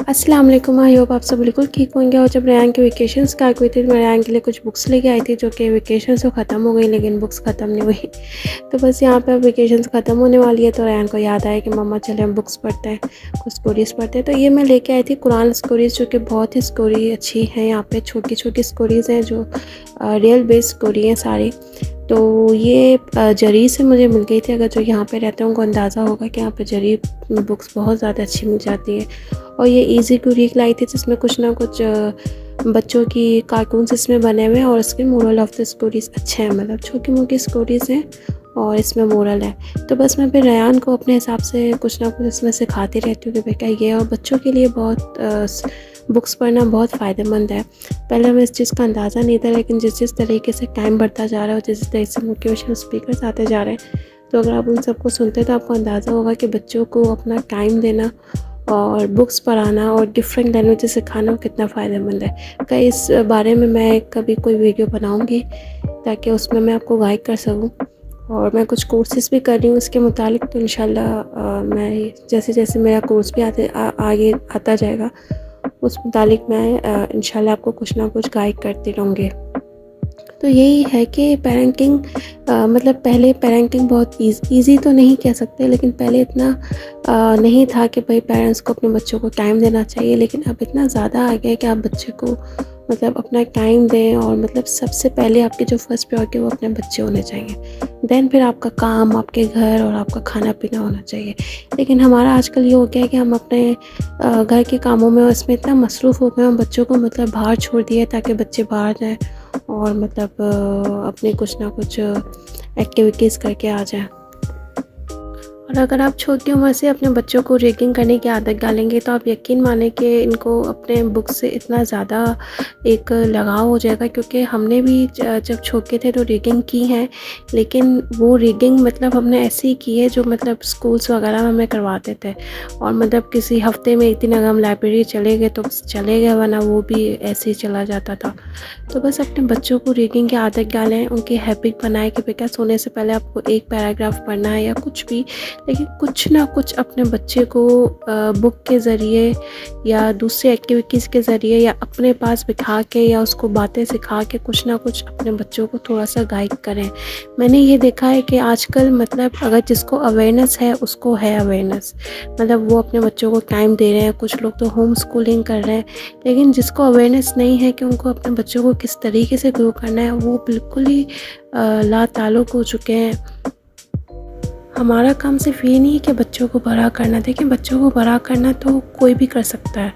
अस्सलाम वालेकुम। I hope आप सब बिल्कुल ठीक होंगे। और जब रेयान के वेकेशंस का हुई थी तो मैं रेयान के लिए कुछ बुक्स लेके आई थी जो कि वेकेशंस तो ख़त्म हो गई लेकिन बुक्स ख़त्म नहीं हुई। तो बस यहाँ पे अब वेकेशंस ख़त्म होने वाली है तो रेयान को याद आया कि मम्मा चले हम बुक्स पढ़ते हैं, कुछ स्टोरीज़ पढ़ते हैं। तो ये मैं लेके आई थी कुरान स्टोरीज़ जो कि बहुत ही स्टोरी अच्छी है। यहाँ पर छोटी छोटी स्टोरीज़ हैं जो रियल बेस्ड स्टोरी हैं सारी। तो ये जरी से मुझे मिल गई थी। अगर जो यहाँ पे रहते हैं उनको अंदाज़ा होगा कि यहाँ पे जरी बुक्स बहुत ज़्यादा अच्छी मिल जाती है। और ये इजी क्यूरीक लाई थी जिसमें कुछ ना कुछ बच्चों की कार्टून्स इसमें बने हुए हैं और इसके मोरल ऑफ द स्टोरीज़ अच्छे हैं, मतलब छोटी मोटी स्टोरीज़ हैं और इसमें मोरल है। तो बस मैं फिर रेयान को अपने हिसाब से कुछ ना कुछ इसमें सिखाती रहती हूँ कि बेटा ये, और बच्चों के लिए बहुत बुक्स पढ़ना बहुत फ़ायदेमंद है। पहले हमें इस चीज़ का अंदाज़ा नहीं था लेकिन जिस तरीके से टाइम बढ़ता जा रहा है और जिस तरीके से मोटिवेशनल स्पीकर्स आते जा रहे हैं तो अगर आप उन सबको सुनते हैं तो आपको अंदाज़ा होगा कि बच्चों को अपना टाइम देना और बुक्स पढ़ाना और डिफरेंट लैंग्वेजेस सिखाना कितना फ़ायदेमंद है। कई इस बारे में मैं कभी कोई वीडियो बनाऊंगी ताकि उसमें मैं आपको गाइड कर सकूं। और मैं कुछ कोर्सेज़ भी कर रही हूँ इसके मुतालिक। तो इंशाल्लाह मैं जैसे जैसे मेरा कोर्स भी आगे आता जाएगा उस मुतालिक मैं इंशाल्लाह आपको कुछ ना कुछ गाइड करती रहूँगी। तो यही है कि पेरेंटिंग मतलब पहले पेरेंटिंग बहुत ईज़ी तो नहीं कह सकते लेकिन पहले इतना नहीं था कि भाई पेरेंट्स को अपने बच्चों को टाइम देना चाहिए। लेकिन अब इतना ज़्यादा आ गया है कि आप बच्चे को मतलब अपना टाइम दें और मतलब सबसे पहले आपकी जो फर्स्ट प्रायोरिटी है वो अपने बच्चे होने चाहिए। देन फिर आपका काम, आपके घर और आपका खाना पीना होना चाहिए। लेकिन हमारा आजकल ये हो गया है कि हम अपने घर के कामों में और इसमें इतना मसरूफ़ हो गए हैं, बच्चों को मतलब बाहर छोड़ दिया ताकि बच्चे बाहर जाएँ और मतलब अपने कुछ ना कुछ एक्टिविटीज़ करके आ जाएँ। और अगर आप छोटी उम्र से अपने बच्चों को रीडिंग करने की आदत डालेंगे तो आप यकीन माने कि इनको अपने बुक से इतना ज़्यादा एक लगाव हो जाएगा। क्योंकि हमने भी जब छोटे थे तो रीडिंग की है लेकिन वो रीडिंग मतलब हमने ऐसी ही की है जो मतलब स्कूल्स वगैरह में हमें करवाते थे। और मतलब किसी हफ्ते में एक दिन अगर हम लाइब्रेरी चले गए तो चले गए, वरना वो भी ऐसे ही चला जाता था। तो बस अपने बच्चों को रीडिंग की आदत डालें, उनकी हैबिट बनाएं कि बेटा सोने से पहले आपको एक पैराग्राफ पढ़ना है या कुछ भी, लेकिन कुछ ना कुछ अपने बच्चे को बुक के ज़रिए या दूसरी एक्टिविटीज़ के ज़रिए या अपने पास बिठा के या उसको बातें सिखा के कुछ ना कुछ अपने बच्चों को थोड़ा सा गाइड करें। मैंने ये देखा है कि आजकल मतलब अगर जिसको अवेयरनेस है उसको है अवेयरनेस, मतलब वो अपने बच्चों को टाइम दे रहे हैं। कुछ लोग तो होम स्कूलिंग कर रहे हैं, लेकिन जिसको अवेयरनेस नहीं है कि उनको अपने बच्चों को किस तरीके से ग्रो करना है वो बिल्कुल ही लाताल्लुक़ हो चुके हैं। हमारा काम सिर्फ ये नहीं है कि बच्चों को बड़ा करना। देखिए, बच्चों को बड़ा करना तो कोई भी कर सकता है,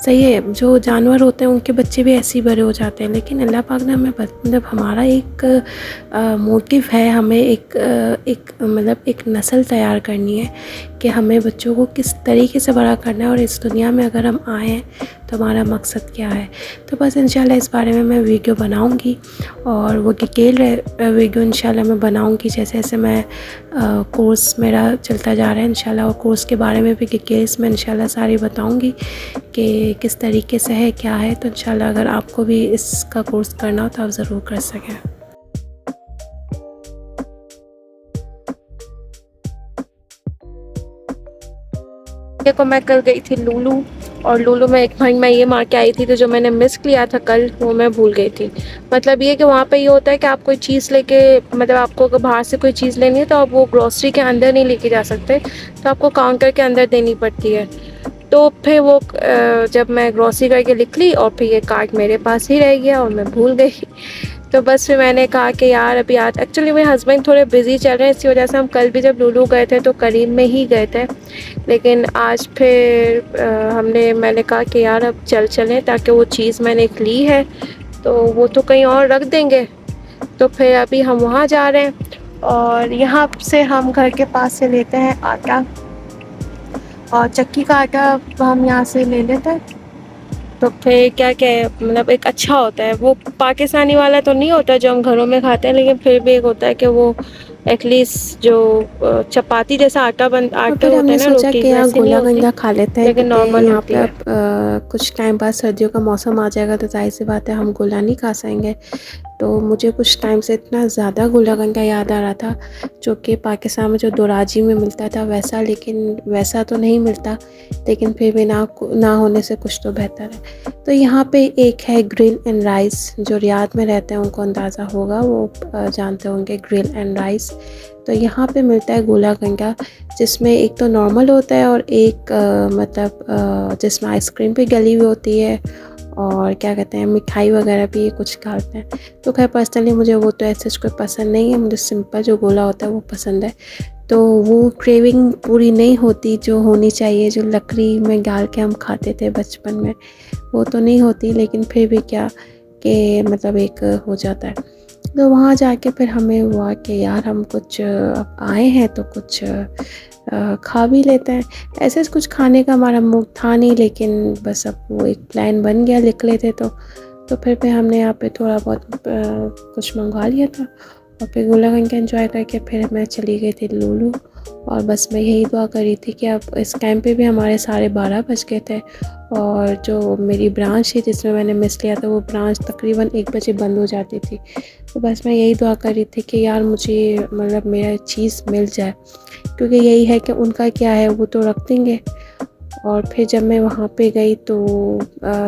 सही है। जो जानवर होते हैं उनके बच्चे भी ऐसे ही बड़े हो जाते हैं, लेकिन अल्लाह पाक ने हमें मतलब हमारा एक मोटिव है, हमें एक मतलब एक नस्ल तैयार करनी है कि हमें बच्चों को किस तरीके से बड़ा करना है और इस दुनिया में अगर हम आए हैं तो हमारा मकसद क्या है। तो बस इंशाल्लाह इस बारे में मैं वीडियो बनाऊंगी और वो डिटेल वीडियो इंशाल्लाह मैं बनाऊंगी जैसे जैसे मैं कोर्स मेरा चलता जा रहा है इंशाल्लाह। और कोर्स के बारे में भी डिटेल्स मैं इंशाल्लाह सारी बताऊंगी कि किस तरीके से है, क्या है। तो इंशाल्लाह अगर आपको भी इसका कोर्स करना हो तो आप ज़रूर कर सकें। देखो, मैं कल गई थी लूलू और लूलू में एक पॉइंट मैं ये मार के आई थी तो जो मैंने मिस किया था कल वो मैं भूल गई थी। मतलब ये कि वहाँ पे ये होता है कि आप कोई चीज़ लेके, मतलब आपको अगर बाहर से कोई चीज़ लेनी है तो आप वो ग्रॉसरी के अंदर नहीं लेके जा सकते, तो आपको काउंटर के अंदर देनी पड़ती है। तो फिर वो जब मैं ग्रॉसरी करके लिख ली और फिर ये कार्ड मेरे पास ही रह गया और मैं भूल गई। तो बस फिर मैंने कहा कि यार अभी आज एक्चुअली मेरे हस्बैंड थोड़े बिज़ी चल रहे हैं, इसी वजह से हम कल भी जब लूलू गए थे तो करीब में ही गए थे। लेकिन आज फिर मैंने कहा कि यार अब चलें ताकि वो चीज़ मैंने ली है तो वो तो कहीं और रख देंगे। तो फिर अभी हम वहाँ जा रहे हैं और यहाँ से हम घर के पास से लेते हैं आटा और चक्की का आटा हम यहाँ से ले लेते हैं। तो फिर क्या क्या मतलब एक अच्छा होता है, वो पाकिस्तानी वाला तो नहीं होता जो हम घरों में खाते हैं, लेकिन फिर भी एक होता है कि वो एटलीस्ट जो चपाती जैसा आटा होता है ना, रोटी कि यहाँ वैसे नहीं गोला होती गंजा खा लेते हैं लेकिन क्योंकि नॉर्मल यहाँ होती पे है। अब कुछ टाइम बाद सर्दियों का मौसम आ जाएगा तो जाहिर सी बात है हम गोला नहीं खा सकेंगे। तो मुझे कुछ टाइम से इतना ज़्यादा गुलाकंदा याद आ रहा था, जो कि पाकिस्तान में जो दोराजी में मिलता था वैसा, लेकिन वैसा तो नहीं मिलता, लेकिन फिर भी ना होने से कुछ तो बेहतर है। तो यहाँ पे एक है ग्रिल एंड राइस, जो रियाद में रहते हैं उनको अंदाज़ा होगा, वो जानते होंगे ग्रिल एंड राइस। तो यहाँ पे मिलता है गुलाकंदा, जिसमें एक तो नॉर्मल होता है और एक मतलब जिसमें आइसक्रीम भी गली हुई होती है और क्या कहते हैं मिठाई वगैरह भी कुछ डालते हैं। तो खैर पर्सनली मुझे वो तो ऐसे कोई पसंद नहीं है, मुझे सिंपल जो गोला होता है वो पसंद है। तो वो क्रेविंग पूरी नहीं होती जो होनी चाहिए, जो लकड़ी में गाल के हम खाते थे बचपन में, वो तो नहीं होती, लेकिन फिर भी क्या कि मतलब एक हो जाता है। तो वहाँ जाके फिर हमें हुआ कि यार हम कुछ अब आए हैं तो कुछ खा भी लेते हैं। ऐसे कुछ खाने का हमारा मूड था नहीं, लेकिन बस अब वो एक प्लान बन गया, निकले थे तो फिर हमने यहाँ पे थोड़ा बहुत कुछ मंगवा लिया था और फिर गुलाकंद एंजॉय करके फिर मैं चली गई थी लूलू। और बस मैं यही दुआ कर रही थी कि अब इस टाइम पे भी हमारे 12:30 बज गए थे और जो मेरी ब्रांच थी जिसमें मैंने मिस लिया था वो ब्रांच तकरीबन 1 बजे बंद हो जाती थी। तो बस मैं यही दुआ कर रही थी कि यार मुझे मतलब मेरा चीज़ मिल जाए, क्योंकि यही है कि उनका क्या है वो तो रख देंगे। और फिर जब मैं वहाँ पे गई तो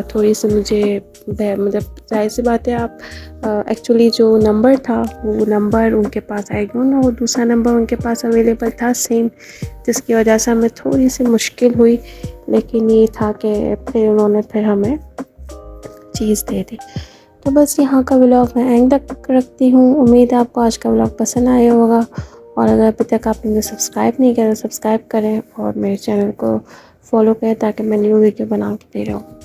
थोड़ी सी मुझे मतलब जाहिर सी बात है, आप एक्चुअली जो नंबर था वो नंबर उनके पास आएगा ना, वो दूसरा नंबर उनके पास अवेलेबल था सेम, जिसकी वजह से हमें थोड़ी सी मुश्किल हुई, लेकिन ये था कि फिर उन्होंने फिर हमें चीज़ दे दी। तो बस यहाँ का व्लॉग मैं एंड तक रखती हूँ। उम्मीद है आपको आज का व्लॉग पसंद आया होगा, और अगर अभी तक आपने मुझे सब्सक्राइब नहीं किया तो सब्सक्राइब करें और मेरे चैनल को फॉलो करें ताकि मैं न्यू वीडियो बना के दे रहा हूँ।